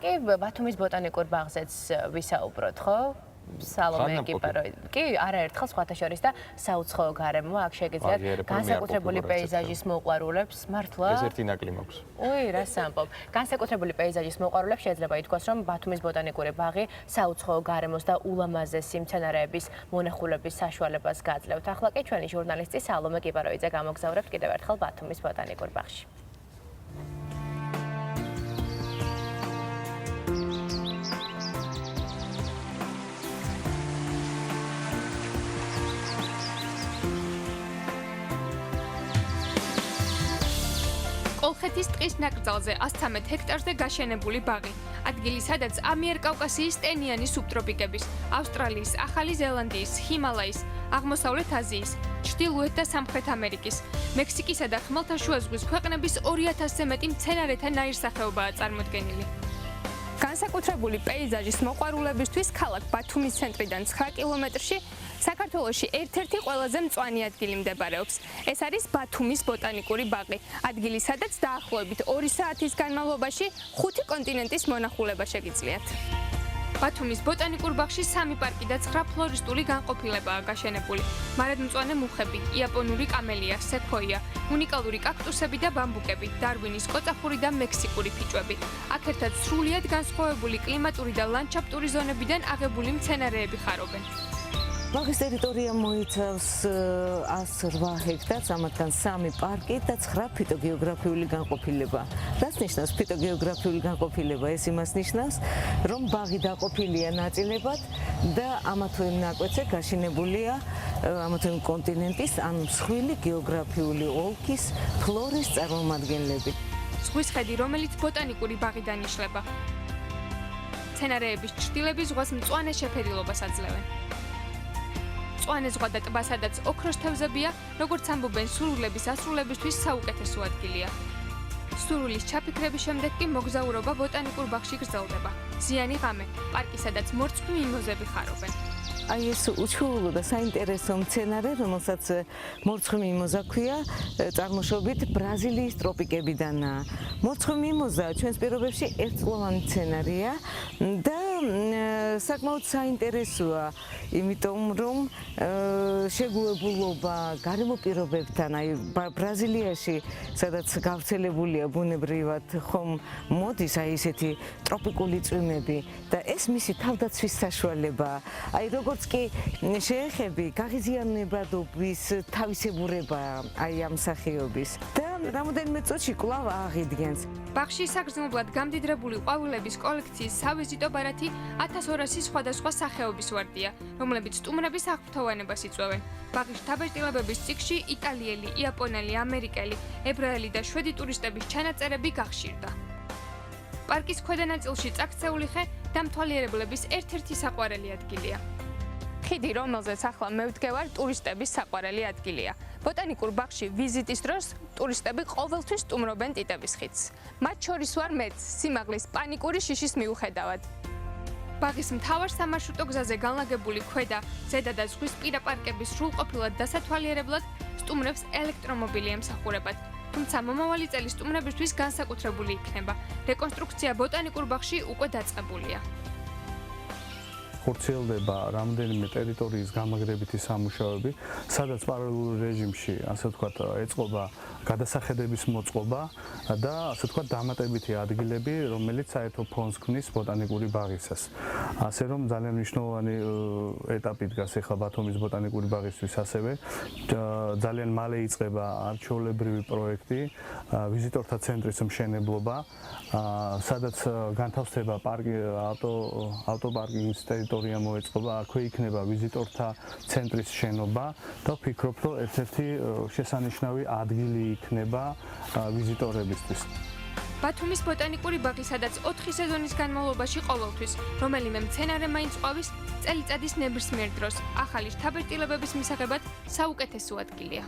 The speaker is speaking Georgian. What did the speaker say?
კი ბათუმის ბოტანიკურ ბაღზეც ვისაუბროთ, ხო? სალომე კი არაერთხელ სხვათა შორის და საუცხოო გარემო აქ შეგიძლიათ განსაკუთრებული პეიზაჟის მოყვარულებს მართლა ეს ერთი ნაკლი მაქვს. ой, რას ამბობ. განსაკუთრებული პეიზაჟის მოყვარულებს შეიძლება ითქვას, რომ ბათუმის ბოტანიკური ბაღი საუცხოო გარემოს და ულამაზესი მცენარეების მონახულების საშუალებას გაძლევთ. ახლა კი ჩვენი ჟურნალისტი სალომე კიპაროიძე გამოგზავრებთ კიდევ ერთხელ ბათუმის ბოტანიკურ ბაღში. კოლხეთის ტყის ნაკრძალზე 113 ჰექტარზე გაშენებული ბაღი. ადგილი, სადაც ამიერკავკასიის ტენიანი სუბტროპიკების, ავსტრალიის, ახალი ზელანდიის, ჰიმალაის, აღმოსავლეთ აზიის, ჩრდილოეთ და სამხრეთ ამერიკის, მექსიკისა და ხმელთაშუა ზღვის ქვეყნების 2000-ზე მეტი მცენარეთა ნაირსახეობაა წარმოდგენილი. განსაკუთრებული პეიზაჟის მოყვარულებისთვის ქალაქ ბათუმის ცენტრიდან 9 კილომეტრში საქართველოში ერთ-ერთი ყველაზე მწვანე ადგილი მდებარეობს. ეს არის ბათუმის ბოტანიკური ბაღი. ადგილი, სადაც დაახლოებით 2 საათის განმავლობაში 5 კონტინენტის მონახულება შეგიძლიათ. ბათუმის ბოტანიკურ ბაღში 3 პარკი და 9 ფლორისტული განყოფილებაა გაშენებული. მარადმწვანე მუხები, იაპონური კამელია, სეკვოია, უნიკალური კაქტუსები და ბამბუკები, დარვინის კოწახური და მექსიკური ფიჭვები. აქ ერთად სრულიად განსხვავებული კლიმატური და ლანდშაფტური ზონებიდან აღებული მცენარეები ხარობენ. ბაღის ტერიტორია მოიცავს 108 ჰექტარს, ამათგან 3 პარკი და 9 ფიტოგეოგრაფიული განყოფილება. რაც ნიშნავს ფიტოგეოგრაფიული განყოფილება? ეს იმას ნიშნავს, რომ ბაღი დაყოფილია ნაწილებად და ამა თუ იმ ნაკვეთზე გაშენებულია ამა თუ იმ კონტინენტის ან მსხვილი გეოგრაფიული ოლქის ფლორის წარმომადგენლები. ზღვის ხედი, რომელიც ბოტანიკური ბაღიდან იშლება. მცენარეების ჭრილები ზღვას მწვანე შეფერილობას აძლევენ. მწვანე ზღვა და ტბა, სადაც ოქროს თევზებია, როგორც ამბობენ სურვილების ასრულებისთვის საუკეთესო ადგილია. სურვილის ჩაფიქრების შემდეგ კი მოგზაურობა ბოტანიკურ ბაღში გრძელდება. ზიანი ღამე, პარკი, სადაც მორწყვი მიმოზები ხარობენ. აი ეს უჩვეულო და საინტერესო მცენარე, რომელსაც მორწყვი მიმოზა ქვია, წარმოშობით ბრაზილიის ტროპიკებიდანაა. მორწყვი მიმოზა ჩვენს პირობებში ერთწლოვანი მცენარეა და საკმაოდ საინტერესოა, იმიტომ რომ შეგუებულობა გარემო პირობებთან, აი ბრაზილიაში, სადაც გავრცელებულია ბუნებრივად ხომ მოდის აი ესეთი ტროპიკული წვიმები და ეს მისი თავდაცვის საშუალებაა. აი როგორც კი შეეხები გაღიზიანებადობის თავისებურებაა აი ამ სახეობის და რამოდენიმე წუთში კვლავ აღიდგენს. ბაღში საგრძნობლად გამდიდრებული ყვავილების კოლექციის სავიზიტო ბარათი 1200 სხვადასხვა სახეობის ვარდია, რომლებიც სტუმრების აღფრთოვანებას იწვევენ. ბაღის დაბეჭდილებების წიგნში იტალიელი, იაპონელი, ამერიკელი, ებრაელი და შვედი ტურისტების ჩანაწერები გახშირდა. პარკის ქვედა ნაწილში წაქცეული ხე დამთვალიერებლების ერთ-ერთი საყვარელი ადგილია. ხიდი, რომელზეც ახლა მე ვდგევარ, ტურისტების საყვარელი ადგილია. ბოტანიკურ ბაღში ვიზიტის დროს ტურისტები ყოველთვის სტუმრობენ ტიტების ხიდს. მათ შორის ვარ მეც, სიმაღლის პანიკური შიშის მიუხედავად. ბაღის მთავარ სამარშრუტო გზაზე განლაგებული ქვედა, ზედა და ზღვისპირა პარკების სრულყოფილად დასათვალიერებლად სტუმრებს ელექტრომობილი ემსახურებათ. თუმცა მომავალი წელი სტუმრებისთვის განსაკუთრებული იქნება. რეკონსტრუქცია ბოტანიკურ ბაღში უკვე დაწყებულია. ხორციელდება რამდენიმე ტერიტორიის გამაგრებითი სამუშაოები, სადაც პარალელურ რეჟიმში, ასე ვთქვათ, ეწყობა გადასახედების მოწყობა და ასე ვთქვათ, დამატებითი ადგილები, რომელიც საერთო ფონს ქმნის ბოტანიკური ბაღისას. ასე რომ ძალიან მნიშვნელოვანი ეტაპი დგას ახლა ბათუმის ბოტანიკური ბაღისთვის ასევე. ძალიან მალე იწყება არჩეულებრივი პროექტი, ვიზიტორთა ცენტრის მშენებლობა, სადაც განთავსდება პარკი ავტოპარკინგის ტერიტორია მოეწყობა, აქვე იქნება ვიზიტორთა ცენტრის შენობა და ვფიქრობ, რომ ერთ-ერთი შესანიშნავი ადგილი იქნება ვიზიტორებისთვის. ბათუმის ბოტანიკური ბაღი, სადაც 4 სეზონის განმავლობაში ყოველთვის რომელიმე მცენარე მაინც ყვავის, წელიწადის ნებისმიერ დროს ახალი შთაბეჭდილებების მისაღებად საუკეთესო ადგილია.